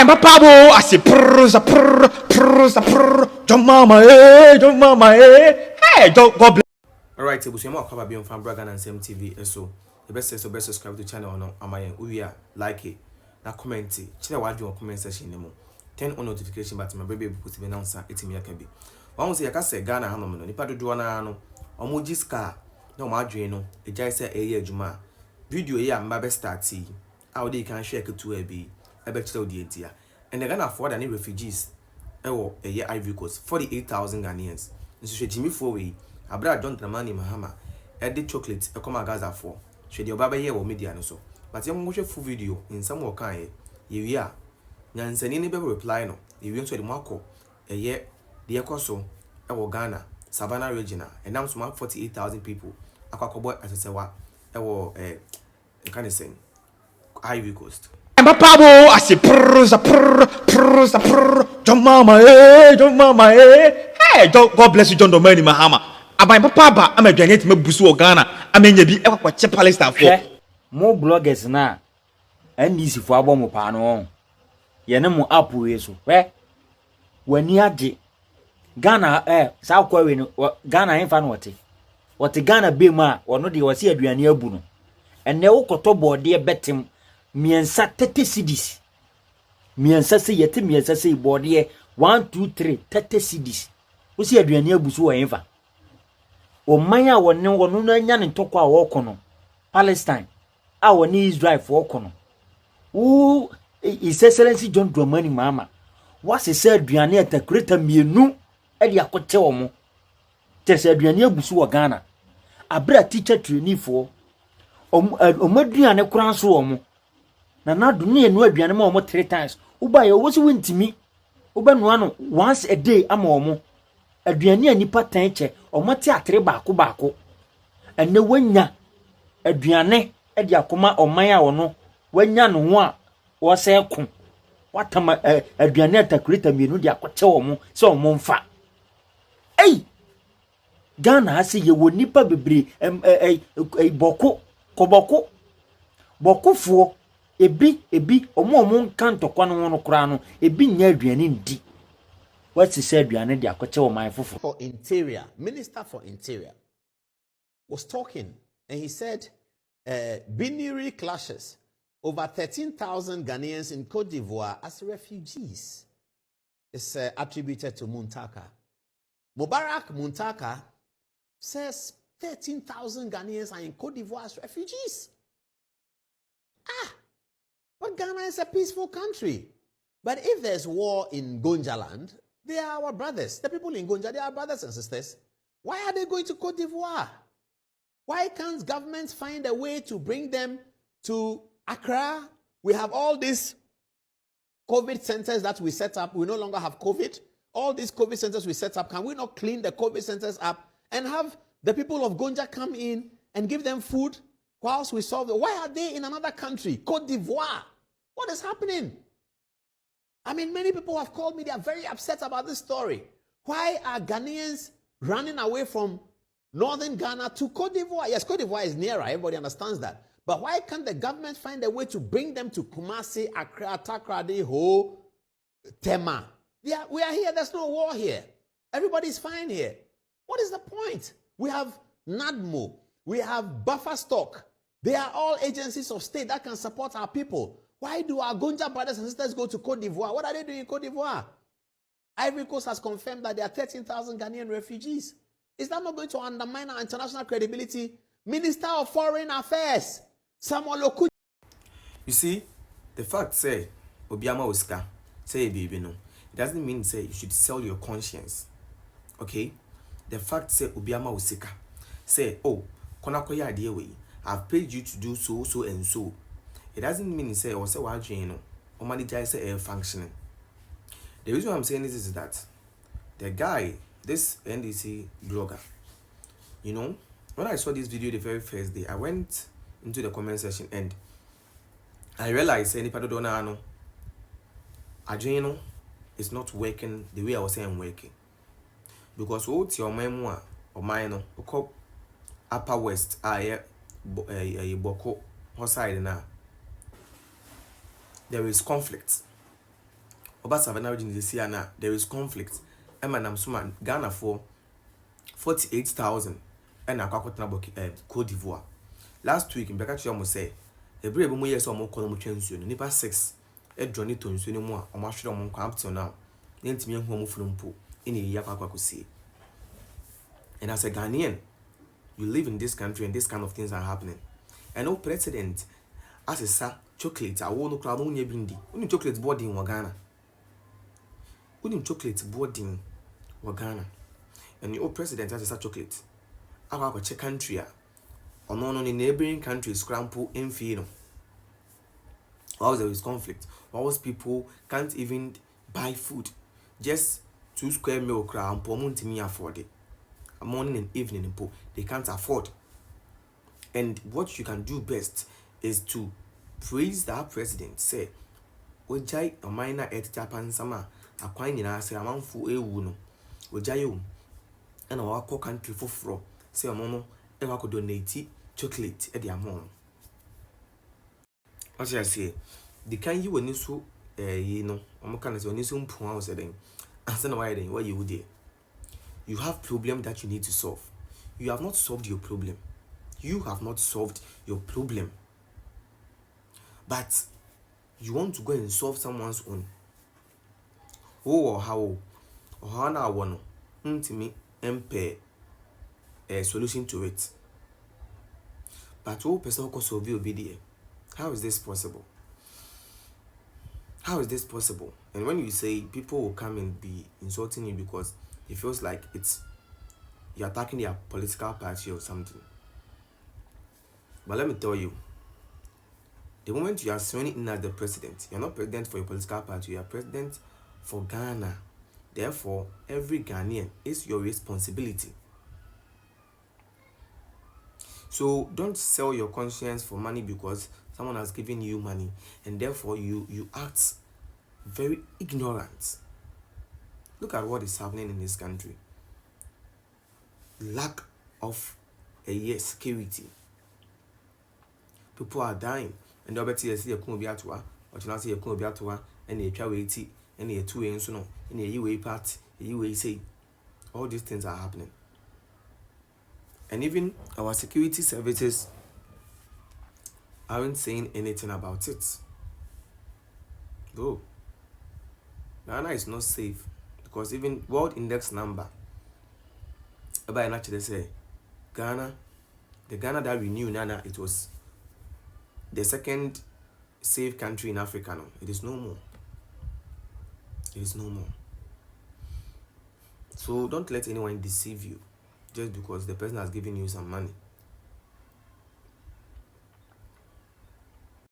Papa, I say don't mama, hey, don't God bless. Alright, so we are cover beyond from Bragan and Sam TV. So the best is to subscribe to the channel. No, am I? We are like it. Now comment it. Channel what you comment section name. Turn on notification button. My baby put the announcer. It's me. I can be. One say I can say Ghana hano no. Nipa do na no. Omoji scar. No ma adwene no. E jai say eye adwuma. Video here am ba start. How they can share it to a be. I bet you the idea. And they can afford any refugees. Ewo eye Ivory Coast 48,000 Ghanaians. Nso Jimmy Fowe. Abra John Dramani Mahama. Edit chocolate. E come Gaza for. She the obaba here wo media no so. But you go full video in some more kind. You are. Nyansani ni be reply no. You nso de mako. Eye de ekoso ewo Ghana, Savannah region. And now some 48,000 people. Akwakobo asesewa ewo can you say Ivory Coast. Papa, I say don't mama, hey, don't God bless you, John Domini Mahama. Abai papa, I'm a giant me busu Ghana. I mean, you be ever what Palestine for. More bloggers na and easy for a bomb pano. Yenemo up with so. When you had Ghana, South Korea, Ghana ain't fan what the Ghana be ma, or no, they was here doing near Buno. And no kotobo dear bet him. Miensa 30 cedis. Miensa say yet miensa say body 1 2 3 30 cedis. We see aduane abusu wa enfa. O manya wonne wono na nya ne ntoko a wo kono. Palestine. A woni Israel for kono. Who His Excellency John Dramani Mahama. What se say aduane atakreta mienu e de akote wo mo. Te se aduane abusu wa Ghana. Abra teacher trainee for omaduane kran so wo mo. Na nadu ne enu aduane ma omo 3 times. Uba ye wo se wintimi. Uba no ano once a day ama omo. Aduane anipa tanche omo te atere baako. Enne wanya aduane e de akoma oman a wono wanya no ho a wo se ko. Watama aduane atakurita mienu de akote omo se omo mfa. Ei Ghana ase ye wo nipa bebre boko bokofo ebi omo nka ntokwa no no kra no ebi nya aduane ndi what's say aduane de akoche o man fufu. For Interior, Minister for Interior was talking and he said binary clashes over 13,000 Ghanaians in Cote d'Ivoire as refugees is attributed to Muntaka. Mubarak Muntaka says 13,000 Ghanaians are in Cote d'Ivoire as refugees. But Ghana is a peaceful country. But if there's war in Gonjaland, they are our brothers. The people in Gonja, they are brothers and sisters. Why are they going to Cote d'Ivoire? Why can't governments find a way to bring them to Accra? We have all these COVID centers that we set up. We no longer have COVID. All these COVID centers we set up, can we not clean the COVID centers up and have the people of Gonja come in and give them food whilst we solve it? Why are they in another country, Cote d'Ivoire? What is happening? I mean, many people have called me. They are very upset about this story. Why are Ghanaians running away from northern Ghana to Cote d'Ivoire? Yes, Cote d'Ivoire is nearer. Everybody understands that. But why can't the government find a way to bring them to Kumasi, Accra, Takoradi, Ho, Tema? We are here. There's no war here. Everybody's fine here. What is the point? We have NADMO. We have buffer stock. They are all agencies of state that can support our people. Why do our Gonja brothers and sisters go to Cote d'Ivoire? What are they doing in Cote d'Ivoire? Ivory Coast has confirmed that there are 13,000 Ghanaian refugees. Is that not going to undermine our international credibility? Minister of Foreign Affairs, Samuel Okuji. You see, the fact say Obiama Oscar say baby no. It doesn't mean say you should sell your conscience. Okay? The fact say Obiama Osika say, oh, konakoya idea way. I've paid you to do so and so. It doesn't mean say or say what you know or manager say air functioning. The reason why I'm saying this is that the guy, this NDC blogger, you know, when I saw this video the very first day, I went into the comment section and I realized anybody don't know Adreno is not working the way I was saying working. Because what's your memoir or mine or upper west a boko side now. There is conflict. Oba Savannah region is here now. There is conflict. Emanam Suma Ghana for 48,000 and Akwakotana Cote d'Ivoire. Last week in Bekachi almost say a brave more years or more column change you. Nipa 6 a journey to Insunimua or mushroom camp till now. Nent me home from pool in a Yakwakusi. And as a Ghanaian, you live in this country and this kind of things are happening. And no president as a sa chocolate, I won't crowd on your bindi. Only chocolate boarding in Ghana. Only chocolate boarding in Ghana. And your president has a chocolate. I have a check country. Or no, in neighboring countries, scramble in Fino. Whilst there is conflict, whilst people can't even buy food, just 2 square meal crown per month me afford it. Morning and evening, they can't afford. And what you can do best is to praise that president. Say, Ojai a minor at Japan summer, a quine in us, a man for a wound. Ojayo and our country for fro. Say a mono, ever could donate chocolate at their mom. What I say, the kind you will need so, I'm kind of only soon poor setting. And send why then, what you would do. You have problem that you need to solve. You have not solved your problem. You have not solved your problem. But you want to go and solve someone's own. Oh, or how now one to me MP a solution to it. But all person can solve your video. How is this possible? How is this possible? And when you say people will come and be insulting you because it feels like you're attacking their political party or something. But let me tell you, the moment you are sworn in as the president, you're not president for your political party, you are president for Ghana. Therefore, every Ghanaian is your responsibility. So don't sell your conscience for money because someone has given you money and therefore you act very ignorant. Look at what is happening in this country. Lack of security. People are dying. And the betty see a kumbiatua, or to not see a kumbiatua, and a chawati, and a 2 inch no, and a UA part, a UA say. All these things are happening. And even our security services aren't saying anything about it. Though Ghana is not safe. Because even World Index number, about naturally say, Ghana, the Ghana that we knew, Nana, it was the second safe country in Africa. No, it is no more. It is no more. So don't let anyone deceive you just because the person has given you some money.